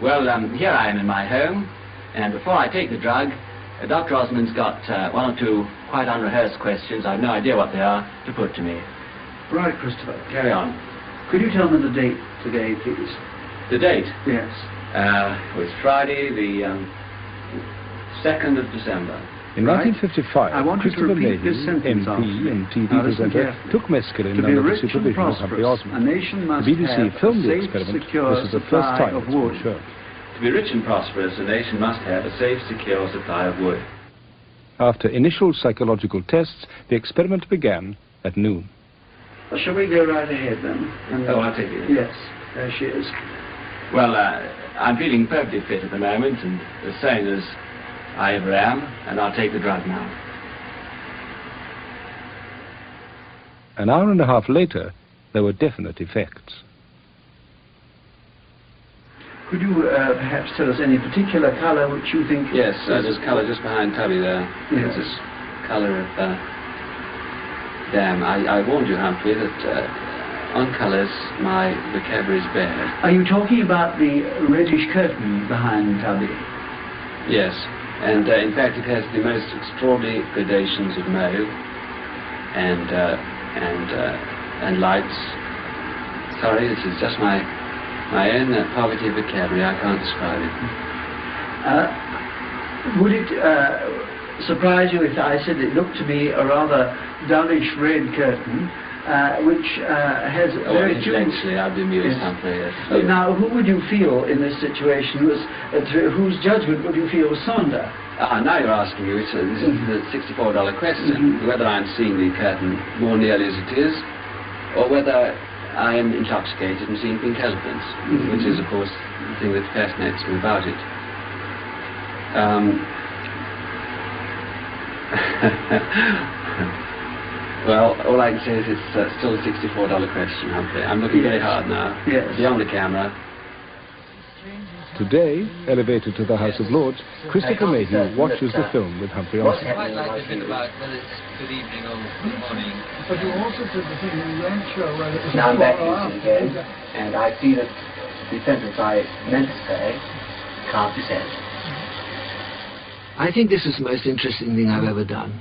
Well, here I am in my home, and before I take the drug, Dr. Osmond's got one or two quite unrehearsed questions, I've no idea what they are, to put to me. Right, Christopher. Carry on. Could you tell me the date today, please? The date? Yes. It was Friday, the 2nd of December. In 1955, Christopher Mayhew, MP and TV presenter, took mescaline under the supervision of Humphry Osmond. The BBC filmed the experiment. This is the first time it's been shown. To be rich and prosperous, a nation must have a safe, secure supply of wood. After initial psychological tests, the experiment began at noon. Well, shall we go right ahead then? Oh, I'll take it. Yes, there she is. Well, I'm feeling perfectly fit at the moment, and as sane as I ever am, and I'll take the drug now. An hour and a half later, there were definite effects. Could you perhaps tell us any particular colour which you think... Yes, there's colour just behind Tubby there. Yes. There's this colour of damn. I warned you, Humphrey, that on colours my vocabulary is bad. Are you talking about the reddish curtain behind Tubby? Yes, and in fact it has the most extraordinary gradations of mauve and lights. Sorry, this is just my own poverty of vocabulary. I can't describe it. Would it surprise you if I said it looked to me a rather dullish red curtain, which has very few... Intellectually, I'd be amused, Humphrey. Yes. Now, who would you feel in this situation, whose judgment would you feel was sounder? Now you're asking me, this is the $64 question, whether I'm seeing the curtain more nearly as it is, or whether I am intoxicated and seeing pink elephants, which is, of course, the thing that fascinates me about it. Well, all I can say is it's still a $64 question, Humphrey. I'm looking very hard now, beyond the camera. Today, elevated to the House of Lords, Christopher Mayhew watches the film with Humphry Osmond. I quite like to think about whether it's good evening or good morning. But you also said the thing you weren't sure whether it was... Now I'm back again, and I see that the sentence I meant to say can't be said. I think this is the most interesting thing I've ever done.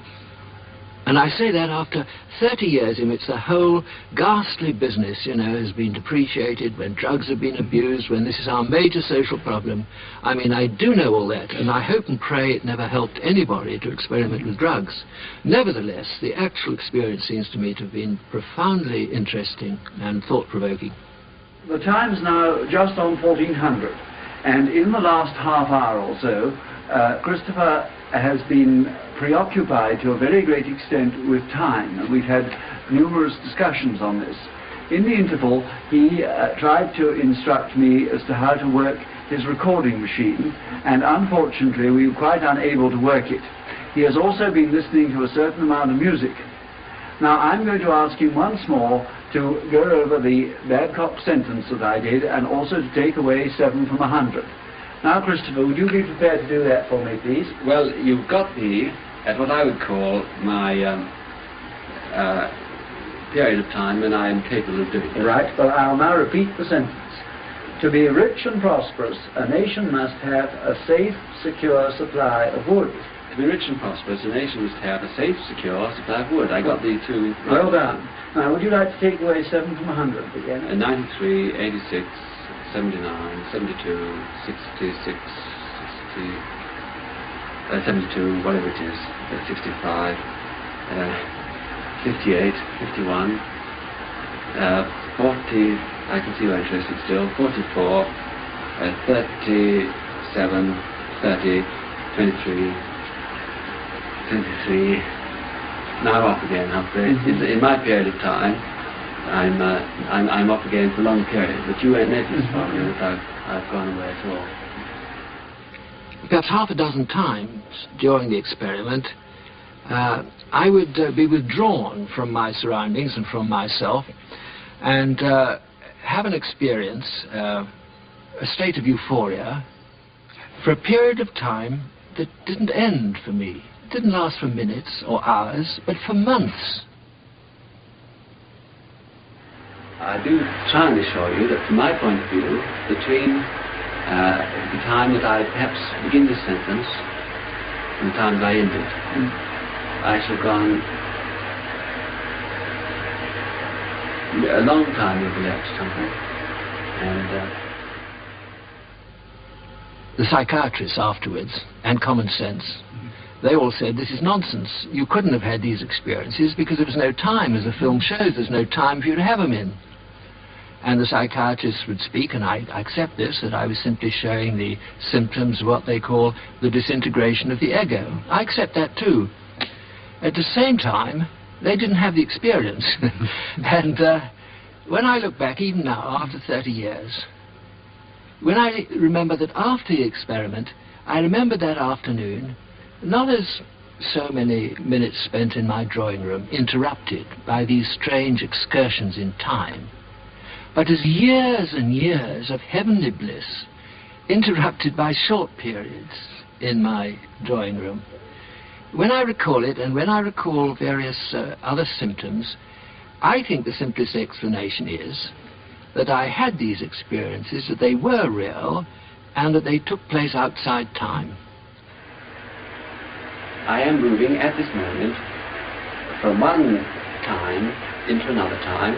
And I say that after 30 years in which the whole ghastly business, you know, has been depreciated, when drugs have been abused, when this is our major social problem. I mean, I do know all that, and I hope and pray it never helped anybody to experiment with drugs. Nevertheless, the actual experience seems to me to have been profoundly interesting and thought-provoking. The time's now just on 1400, and in the last half hour or so, Christopher has been preoccupied to a very great extent with time, and we've had numerous discussions on this. In the interval, he tried to instruct me as to how to work his recording machine, and unfortunately we were quite unable to work it. He has also been listening to a certain amount of music. Now I'm going to ask him once more to go over the Babcock sentence that I did, and also to take away 7 from 100. Now, Christopher, would you be prepared to do that for me, please? Well, you've got me at what I would call my period of time when I am capable of doing it. Right, well, I'll now repeat the sentence. To be rich and prosperous, a nation must have a safe, secure supply of wood. To be rich and prosperous, a nation must have a safe, secure supply of wood. I got the two... Well done. Now, would you like to take away 7 from 100 again? 93, 86... 79, 72, 66, 60, 72, whatever it is, 65, 58, 51, 40, I can see you're interested still, 44, 37, 30, 23, 23, now off again, Humphrey. In my period of time, I'm off again for a long period, but you won't notice from me that I've gone away at all. Perhaps half a dozen times during the experiment, I would be withdrawn from my surroundings and from myself, and have an experience, a state of euphoria, for a period of time that didn't end for me. It didn't last for minutes or hours, but for months. I do try and assure you that from my point of view, between the time that I perhaps begin this sentence and the time that I end it, I shall have gone a long time will be elapsed, and the psychiatrists afterwards, and common sense, they all said, this is nonsense. You couldn't have had these experiences because there was no time. As the film shows, there's no time for you to have them in. And the psychiatrists would speak, and I accept this, that I was simply showing the symptoms of what they call the disintegration of the ego. I accept that too. At the same time, they didn't have the experience. And when I look back, even now, after 30 years, when I remember that after the experiment, I remember that afternoon, not as so many minutes spent in my drawing room, interrupted by these strange excursions in time, but as years and years of heavenly bliss, interrupted by short periods in my drawing room. When I recall it, and when I recall various other symptoms, I think the simplest explanation is that I had these experiences, that they were real, and that they took place outside time. I am moving at this moment from one time into another time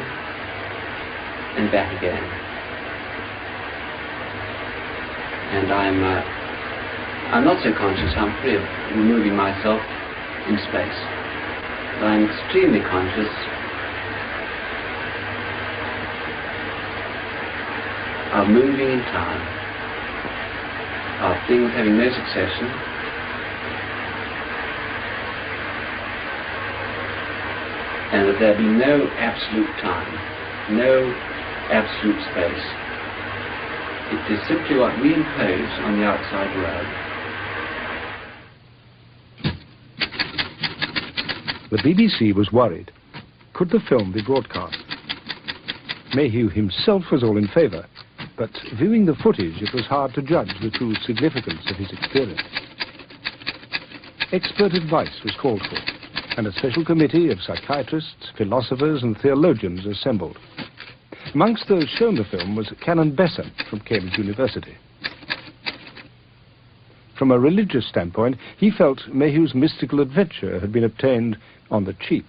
and back again. And I'm not so conscious, Humphrey, of moving myself in space. But I'm extremely conscious of moving in time, of things having no succession, and that there be no absolute time, no absolute space. It is simply what we impose on the outside world. The BBC was worried. Could the film be broadcast? Mayhew himself was all in favour, but viewing the footage it was hard to judge the true significance of his experience. Expert advice was called for, and a special committee of psychiatrists, philosophers and theologians assembled. Amongst those shown the film was Canon Besser from Cambridge University. From a religious standpoint, he felt Mayhew's mystical adventure had been obtained on the cheap.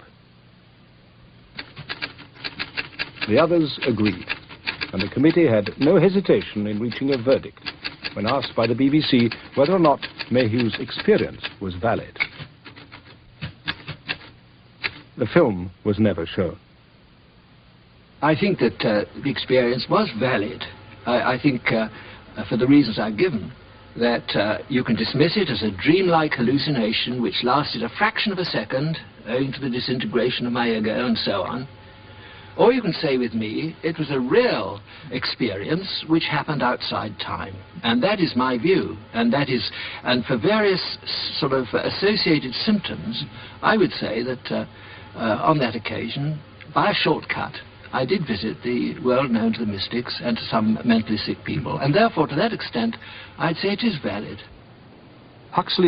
The others agreed, and the committee had no hesitation in reaching a verdict when asked by the BBC whether or not Mayhew's experience was valid. The film was never shown. I think that the experience was valid. I think, for the reasons I've given, that you can dismiss it as a dreamlike hallucination which lasted a fraction of a second, owing to the disintegration of my ego and so on. Or you can say with me, it was a real experience which happened outside time. And that is my view. And for various sort of associated symptoms, I would say that on that occasion, by a shortcut, I did visit the world known to the mystics and to some mentally sick people. And therefore, to that extent, I'd say it is valid. Huxley